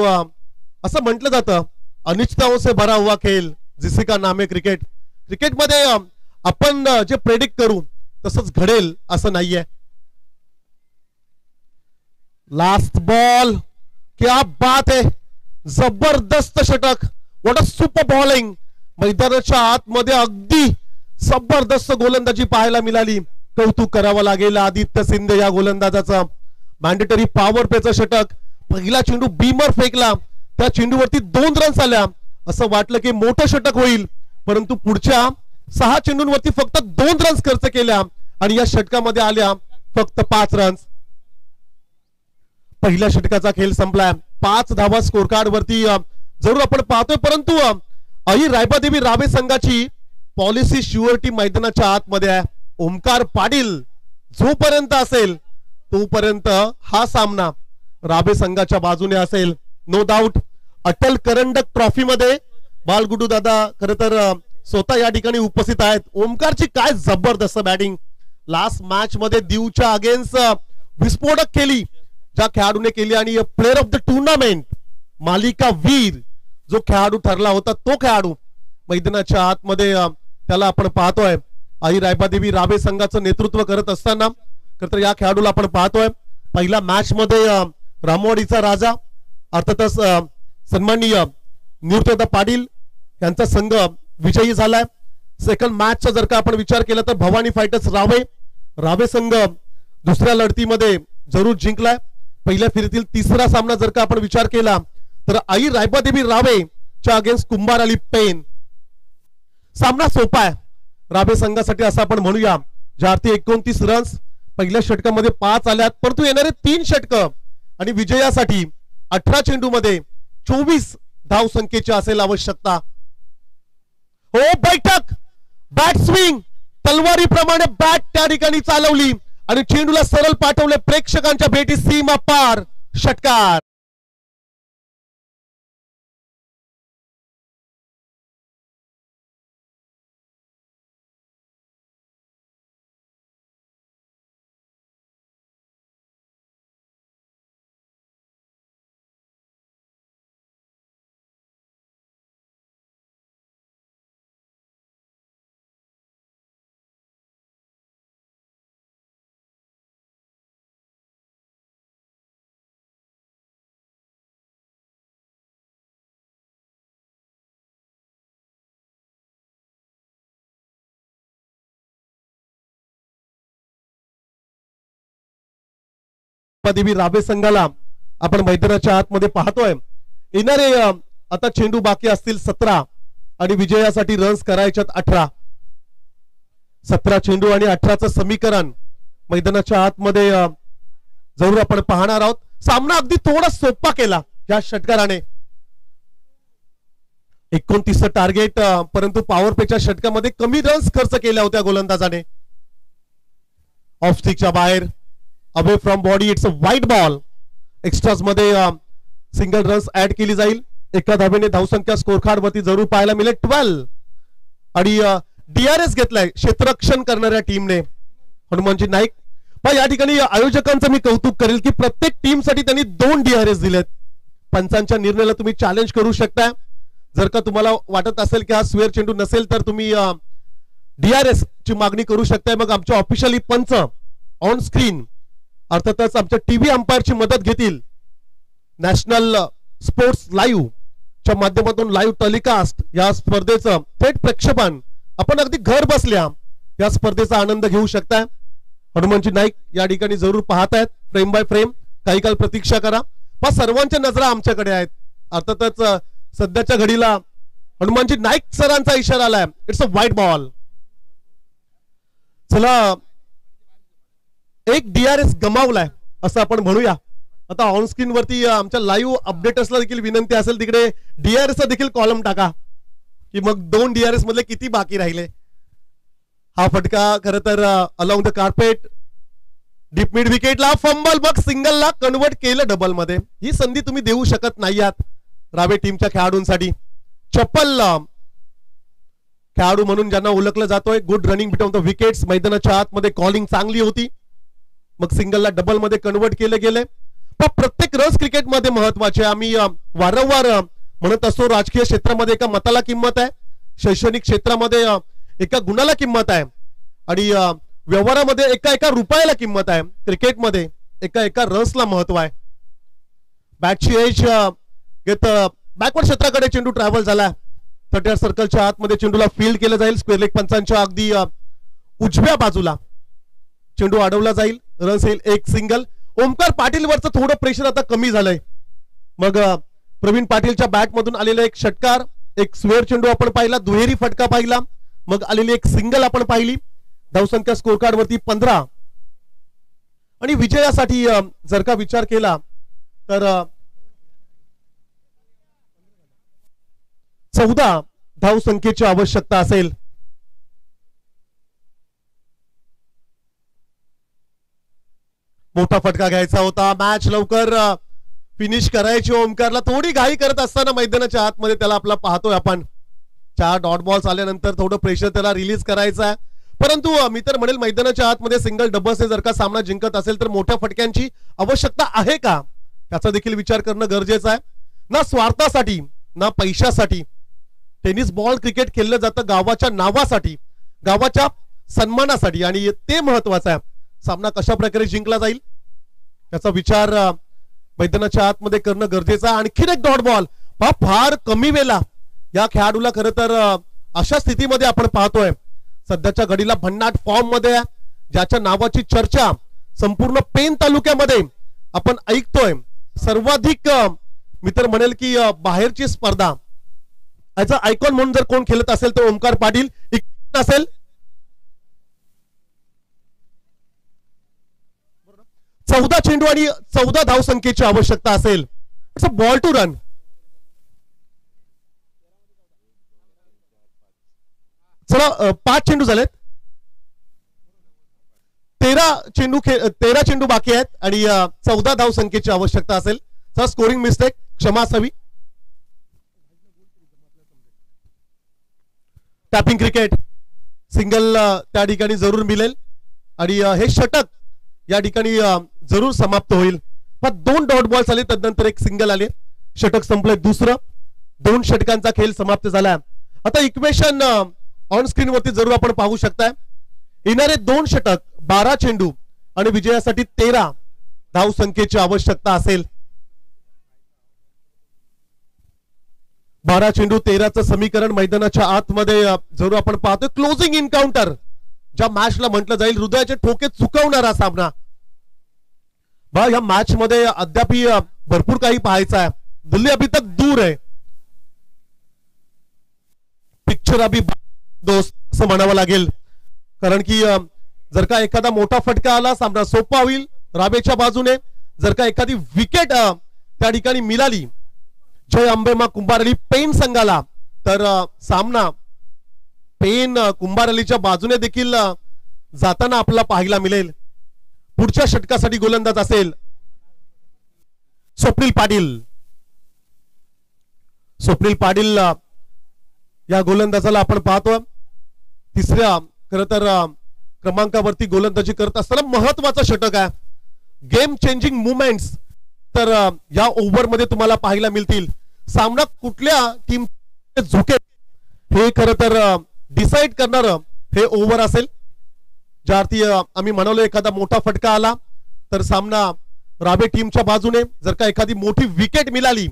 असं म्हटलं जातं अनिश्चितताओं से भरा हुआ खेल जिसे का नाम है क्रिकेट. क्रिकेटमध्ये आपण जे प्रेडिक्ट करू तसंच घडेल असं नाहीये. लास्ट बॉल, क्या बात है, जबरदस्त षटक. What a super bowling. मैदानाच्या आतमध्ये अगदी जबरदस्त गोलंदाजी पाहायला मिळाली. कौतुक करावं लागेल आदित्य शिंदे या गोलंदाजाचा. मॅन्डेटरी पॉवर प्लेचं षटक. पहिला चेंडू बीमर फेकला, त्या चेंडूवरती 2 रन्स आल्या. असं वाटलं की मोठं षटक होईल, परंतु पुढच्या 6 चेंडूंवरती फक्त 2 रन्स खर्च केल्या आणि या षटकामध्ये आल्या फक्त 5 रन्स. पहिल्या षटकाचा खेळ संपलाय. 5 धावा स्कोर कार्ड वरती जरूर आपण पाहतोय, परंतु अहिर रायबादेवी रावे संघाची पॉलिसी शुअरिटी मैदानाच्या आतमध्ये आहे. ओमकार पाटील जोपर्यंत असेल तोपर्यंत हा सामना राबे संघाच्या बाजूने असेल. No doubt. अटल करंडक ट्रॉफी मध्ये बालगुडू दादा खरं तर स्वतः या ठिकाणी उपस्थित आहेत. ओमकारची काय जबरदस्त बॅटिंग. लास्ट मॅच मध्ये दीवच्या अगेन्स्ट विस्फोटक केली ज्या खेळाडूने केली आणि प्लेअर ऑफ द टुर्नामेंट मालिका वीर जो खेळाडू ठरला होता तो खेळाडू मैदानाच्या आतमध्ये त्याला आपण पाहतोय. आई रायबादेवी रावे संघाचं नेतृत्व करत असताना खरं तर या खेळाडूला आपण पाहतोय. पहिल्या मॅच मध्ये रामवाडीचा राजा अर्थातच सन्माननीय निवृत्तदा पाटील यांचा संघ विजयी झालाय. सेकंड मॅचचा जर का आपण विचार केला तर भवानी फायटर्स रावे संघ दुसऱ्या लढतीमध्ये जरूर जिंकलाय. पहिल्या फेरीतील तिसरा सामना जर का आपण विचार केला तर आई रायबादेवी रावेच्या अगेन्स्ट कुंभार अली पेन. सामना सोपा आहे रावे संघासाठी असं आपण म्हणूया. ज्यार्थी 29 रन्स पहिल्या षटकामध्ये 5 आल्यात, परंतु येणारे 3 षटक आणि विजयासाठी 18 चेंडू मध्ये 24 धाव संख्येची असेल आवश्यकता. हो बैठक, बॅट स्विंग, तलवारीप्रमाणे बॅट त्या ठिकाणी चालवली आणि चेंडूला सरळ पाठवले प्रेक्षकांच्या भेटी सीमा पार. षटकार. देवी रावे संघाला आपण मैदानाच्या आतमध्ये पाहतोय. येणारे आता चेंडू बाकी असतील 17 आणि विजयासाठी रन्स करायच्यात 18. 17 चेंडू आणि 18चं समीकरण मैदानाच्या आतमध्ये जरूर आपण पाहणार आहोत. सामना अगदी थोडा सोपा केला या षटकाराने. 29 टार्गेट, परंतु पॉवर प्लेच्या षटकामध्ये कमी रन्स खर्च केल्या होत्या गोलंदाजाने. ऑफ स्टिकच्या बाहेर, away from body. It's a white ball. Extras मध्ये सिंगल रन्स ऍड केली जाईल. एका धावेने धावसंख्या स्कोर कार्ड वरती जरूर पाहायला मिळेल 12. आणि DRS घेतलाय क्षेत्ररक्षण करणाऱ्या टीमने हनुमानजी नाईक. पण या ठिकाणी आयोजकांचं मी कौतुक करेल की प्रत्येक टीम साठी त्यांनी 2 DRS दिलेत. पंचांच्या निर्णयाला तुम्ही चॅलेंज करू शकता. जर का तुम्हाला वाटत असेल की हा स्वेअर चेंडू नसेल तर तुम्ही DRS ची मागणी करू शकताय. मग आमच्या ऑफिशियली पंच ऑन स्क्रीन अर्थातच आमच्या टीव्ही अंपायरची मदत घेतील. नॅशनल स्पोर्ट्स लाईव्ह च्या माध्यमातून लाईव्ह टेलिकास्ट या स्पर्धेचं थेट प्रक्षेपण आपण अगदी घर बसल्या या स्पर्धेचा आनंद घेऊ शकताय. हनुमानजी नाईक या ठिकाणी जरूर पाहतायत फ्रेम बाय फ्रेम. काही काळ प्रतीक्षा करा. पण सर्वांच्या नजरा आमच्याकडे आहेत. अर्थातच सध्याच्या घडीला हनुमानजी नाईक सरांचा इशारा आलाय. It's a white ball. चला एक DRS गमावलाय असं आपण म्हणूया. आता ऑन स्क्रीन वरती आमच्या लाईव्ह अपडेटर्सला देखील विनंती असेल तिकडे DRS चा देखील कॉलम टाका की मग 2 DRS मधले किती बाकी राहिले. हा फटका खरं तर along the carpet deep mid विकेटला फंबल, मग सिंगलला कन्वर्ट केलं डबल मध्ये. ही संधी तुम्ही देऊ शकत नाही आहात रावे टीमच्या खेळाडूंसाठी. चप्पल खेळाडू म्हणून ज्यांना ओळखलं जातोय. Good running between the wickets. मैदानाच्या आतमध्ये कॉलिंग चांगली होती. मग सिंगलला डबल मध्ये कन्वर्ट केले गेले. पण प्रत्येक रस क्रिकेटमध्ये महत्वाचे. आम्ही वारंवार म्हणत असतो राजकीय क्षेत्रामध्ये एका मताला किंमत आहे, शैक्षणिक क्षेत्रामध्ये एका गुणाला किंमत आहे आणि व्यवहारामध्ये एका रुपयाला किंमत आहे. क्रिकेटमध्ये एका रसला महत्व आहे. बॅटची एज घेत बॅकवर्ड क्षेत्राकडे चेंडू ट्रॅव्हल झाला. 30 सर्कलच्या आतमध्ये चेंडूला फील्ड केलं जाईल. स्क्वेअर लेग पंचांच्या अगदी उजव्या बाजूला चेंडू अडवला जाईल. रन्स येईल एक सिंगल. ओमकार पाटील वरचं थोडं प्रेशर आता कमी झालंय. मग प्रवीण पाटीलच्या बॅट मधून आलेला एक षटकार, एक स्क्वेअर चेंडू आपण पाहिला, दुहेरी फटका पाहिला, मग आलेली एक सिंगल आपण पाहिली. धावसंख्या स्कोर कार्ड वरती 15 आणि विजयासाठी जर का विचार केला तर 14 धावसंख्येची आवश्यकता असेल. मोठा फटका घ्यायचा होता. मॅच लवकर फिनिश करायची. ओमकारला थोडी घाई करत असताना मैदानाच्या आतमध्ये त्याला आपला पाहतोय आपण. 4 डॉट बॉल्स आल्यानंतर थोडं प्रेशर त्याला रिलीज करायचं आहे. परंतु मी तर म्हणेल मैदानाच्या आतमध्ये सिंगल डबल्सने जर का सामना जिंकत असेल तर मोठ्या फटक्यांची आवश्यकता आहे का त्याचा देखील विचार करणं गरजेचं आहे. ना स्वार्थासाठी ना पैशासाठी टेनिस बॉल क्रिकेट खेळलं जातं गावाच्या नावासाठी, गावाच्या सन्मानासाठी आणि ते महत्वाचं आहे. सामना कशा प्रकारे जिंकला जाईल याचा विचार मैदानाच्या आतमध्ये करणं गरजेचं आहे. आणखीन एक डॉट बॉल फार कमी वेळा या खेळाडूला खरं तर अशा स्थितीमध्ये आपण पाहतोय. सध्याच्या घडीला भन्नाट फॉर्म मध्ये ज्याच्या नावाची चर्चा संपूर्ण पेन तालुक्यामध्ये आपण ऐकतोय. सर्वाधिक मी तर म्हणेल की बाहेरची स्पर्धा याचा आयकॉन म्हणून जर कोण खेळत असेल तर ओमकार पाटील असेल. 14 चेंडू आणि 14 धावसंख्येची आवश्यकता असेल. Ball to run. चला 5 चेंडू झालेत. 13 चेंडू बाकी आहेत आणि 14 धावसंख्येची आवश्यकता असेल. चला स्कोरिंग मिस्टेक क्षमा असावी. टॅपिंग क्रिकेट सिंगल त्या ठिकाणी जरूर मिळेल आणि हे षटक या ठिकाणी जरूर समाप्त होईल. पण 2 डॉट बॉल्स आले तदनंतर एक सिंगल आले. षटक संपले. दुसरं 2 षटकांचा खेळ समाप्त झाला. आता इक्वेशन ऑन स्क्रीन वरती जरूर आपण पाहू शकताय. येणारे 2 षटक 12 चेंडू आणि विजयासाठी 13 धावसंख्येची आवश्यकता असेल. 12 चेंडू 13चं समीकरण मैदानाच्या आतमध्ये जरूर आपण पाहतोय. क्लोजिंग इन्काउंटर ज्या मॅचला म्हटलं जाईल हृदयाचे ठोके चुकवणारा सामना. या मॅच मध्ये अद्याप भरपूर काही पाहायचं आहे. दिल्ली अभी तक दूर आहे. पिक्चर अभी दोस्त असं म्हणावं लागेल. कारण की जर का एखादा मोठा फटका आला सामना सोपा होईल रावेच्या बाजूने. जर का एखादी विकेट त्या ठिकाणी मिळाली जय अंबेमा कुंभारली पेन संघाला तर सामना पेन कुंभारलीच्या बाजूने देखील जाताना आपल्याला पाहायला मिळेल. पुढच्या षटकासाठी गोलंदाज असेल स्वप्नील पाटील. स्वप्नील पाटील या गोलंदाजाला आपण पाहतो. तिसऱ्या खरं तर क्रमांकावरती गोलंदाजी करत असताना महत्वाचं षटक आहे. गेम चेंजिंग मुवमेंट्स तर या ओव्हर मध्ये तुम्हाला पाहायला मिळतील. सामना कुठल्या टीम झुकेल हे खरं तर डिसाइड करणार हे ओव्हर असेल. ज्या अर्थी आम्ही म्हणालो एखादा मोठा फटका आला तर सामना रावे टीमच्या बाजूने. जर का एखादी मोठी विकेट मिळाली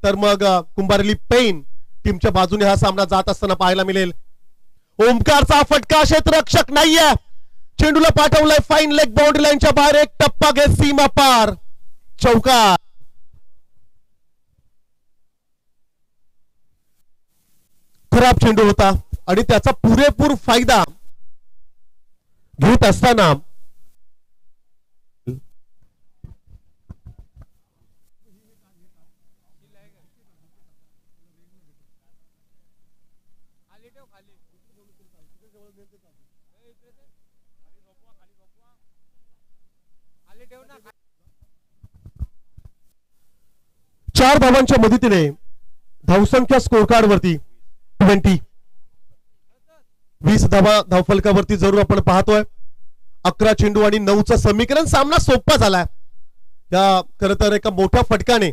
तर मग कुंभारली पेन टीमच्या बाजूने हा सामना जात असताना पाहायला मिळेल. ओमकारचा फटका क्षेत्ररक्षक नाहीये. चेंडूला पाठवलाय फाईन लेग बाउंड्री लाईनच्या बाहेर. एक टप्पा घेत सीमा पार. चौकार. खराब चेंडू होता आणि त्याचा पुरेपूर फायदा घेत असताना 4 धावांच्या मदतीने धावसंख्या स्कोर कार्ड वरती 20 धावा धावफलकावरती जरूर आपण पाहतोय. 11 चेंडू आणि 9चं समीकरण. सामना सोपा झालाय या खरं तर एका मोठ्या फटकाने.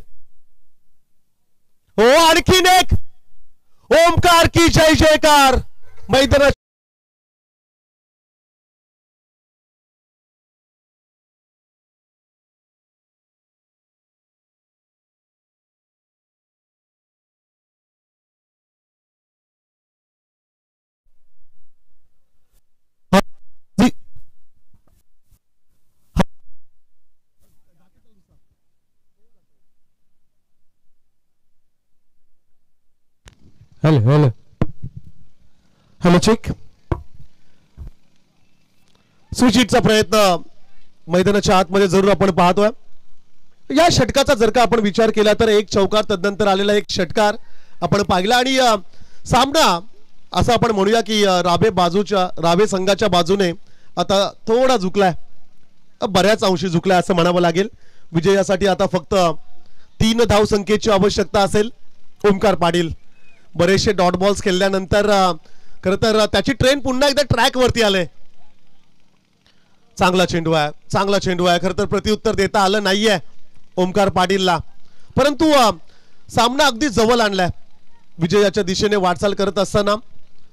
हो आणखीन एक. ओमकार की जय जयकार. मैदानात हॅलो हॅलो हॅलो चेक. स्विचिटचा प्रयत्न मैदानाच्या आतमध्ये जरूर आपण पाहतोय. या षटकाचा जर का आपण विचार केला तर एक चौकार तदनंतर आलेला एक षटकार आपण पाहिला आणि सामना असं आपण म्हणूया की रावे संघाच्या बाजूने आता थोडा झुकलाय. बऱ्याच अंशी झुकलाय असं म्हणावं लागेल. विजयासाठी आता फक्त 3 धाव संख्येची आवश्यकता असेल. ओमकार पाटील बरेचसे डॉट बॉल्स खेळल्यानंतर खरं तर त्याची ट्रेन पुन्हा एकदा ट्रॅक वरती आले. चांगला चेंडू आहे खरं तर प्रत्युत्तर देता आलं नाहीये ओमकार पाटीलला. परंतु सामना अगदी जवळ आणलाय. विजयाच्या दिशेने वाटचाल करत असताना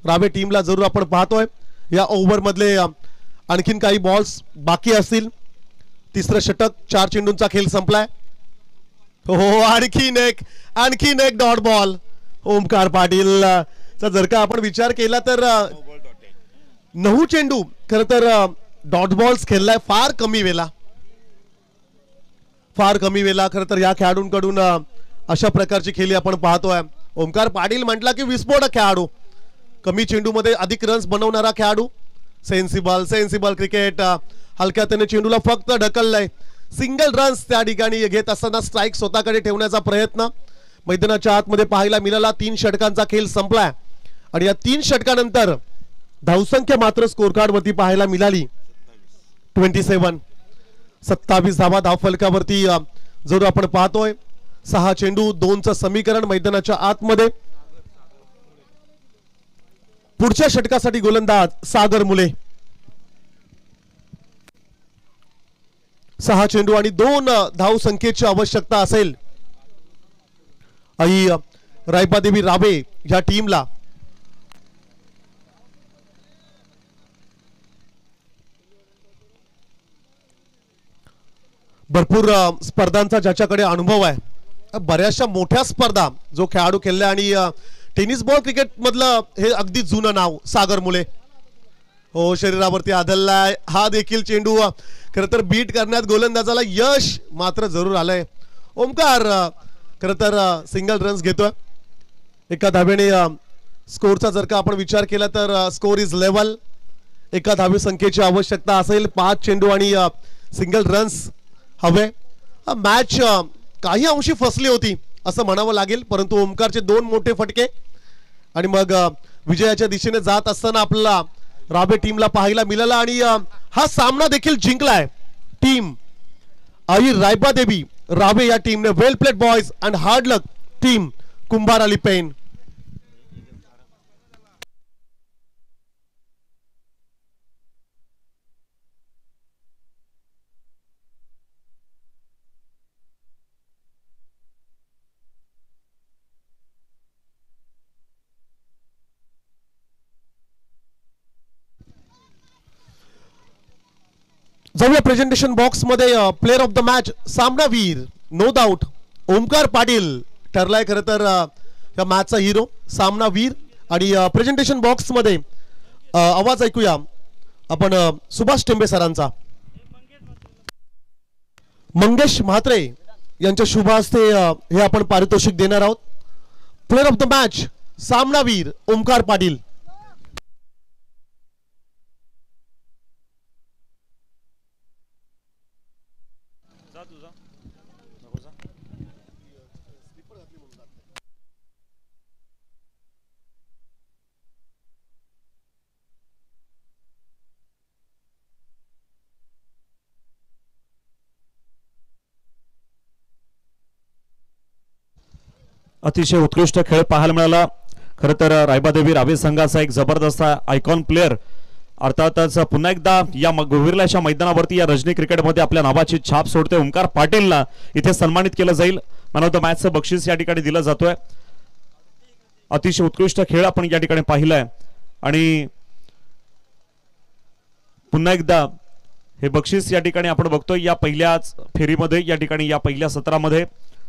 रावे टीमला जरूर आपण पाहतोय. या ओव्हर मधले आणखीन काही बॉल्स बाकी असतील. 3रं षटक 4 चेंडूंचा खेळ संपलाय. हो आणखीन एक डॉट बॉल ओमकार पाटील चा जर का आपण विचार केला तर 9 चेंडू खरं तर डॉट बॉल्स खेळलाय फार कमी वेळा खरं तर या खेळाडूंकडून अशा प्रकारची खेळी आपण पाहतोय. ओमकार पाटील म्हटला की विस्फोटक खेळाडू. कमी चेंडू मध्ये अधिक रन्स बनवणारा खेळाडू. Sensible cricket. हलक्याने चेंडूला फक्त ढकललंय. सिंगल रन्स त्या ठिकाणी घेत असताना स्ट्राईक स्वतःकडे ठेवण्याचा प्रयत्न मैदानाच्या आतमध्ये पाहायला मिळाला. 3 षटकांचा खेळ संपलाय आणि या 3 षटकानंतर धावसंख्या मात्र स्कोर कार्ड वरती पाहायला मिळाली 27 धावा धावफलकावरती जरूर आपण पाहतोय. 6 चेंडू 2चं समीकरण मैदानाच्या आतमध्ये. पुढच्या षटकासाठी गोलंदाज सागर मुले. 6 चेंडू आणि 2 धाव संख्येची आवश्यकता असेल आई रायपादेवी रावे ह्या टीमला. भरपूर स्पर्धांचा ज्याच्याकडे अनुभव आहे. बऱ्याचशा मोठ्या स्पर्धा जो खेळाडू खेळला आणि टेनिस बॉल क्रिकेट मधलं हे अगदी जुनं नाव सागर मुले. हो शरीरावरती आदळलाय. हा देखील चेंडू खरं तर बीट करण्यात गोलंदाजाला यश मात्र जरूर आलंय. ओमकार खरं तर सिंगल रन्स घेतोय. एका धावेने स्कोरचा जर का आपण विचार केला तर स्कोर इज लेवल. एका धावे संख्येची आवश्यकता असेल. 5 चेंडू आणि सिंगल रन्स हवे. मॅच काही अंशी फसली होती असं म्हणावं लागेल. परंतु ओमकारचे 2 मोठे फटके आणि मग विजयाच्या दिशेने जात असताना आपल्याला रावे टीमला पाहायला मिळाला आणि हा सामना देखील जिंकलाय टीम आई रायपादेवी रावे या टीमने. Well played boys and hard luck team Kumbhar Ali Pen. जाऊया प्रेझेंटेशन बॉक्स मध्ये. प्लेअर ऑफ द मॅच सामनावीर नो डाऊट ओमकार पाटील ठरलाय खरं तर या मॅचचा हिरो सामनावीर. आणि प्रेझेंटेशन बॉक्स मध्ये आवाज ऐकूया आपण सुभाष टेंबे सरांचा. मंगेश म्हात्रे यांच्या शुभ हस्ते हे आपण पारितोषिक देणार आहोत. प्लेअर ऑफ द मॅच सामनावीर ओमकार पाटील. अतिशय उत्कृष्ट खेळ पाहायला मिळाला. खरं तर रायबादेवी रावे संघाचा एक जबरदस्त आयकॉन प्लेअर अर्थातच पुन्हा एकदा या गोविरलाच्या मैदानावरती या रजनी क्रिकेटमध्ये आपल्या नावाची छाप सोडते. ओंकार पाटीलला इथे सन्मानित केलं जाईल. मॅन ऑफ द मॅचचं बक्षीस या ठिकाणी दिलं जातोय. अतिशय उत्कृष्ट खेळ आपण या ठिकाणी पाहिलाय आणि पुन्हा एकदा हे बक्षीस या ठिकाणी आपण बघतोय या पहिल्याच फेरीमध्ये, या ठिकाणी या पहिल्या सत्रामध्ये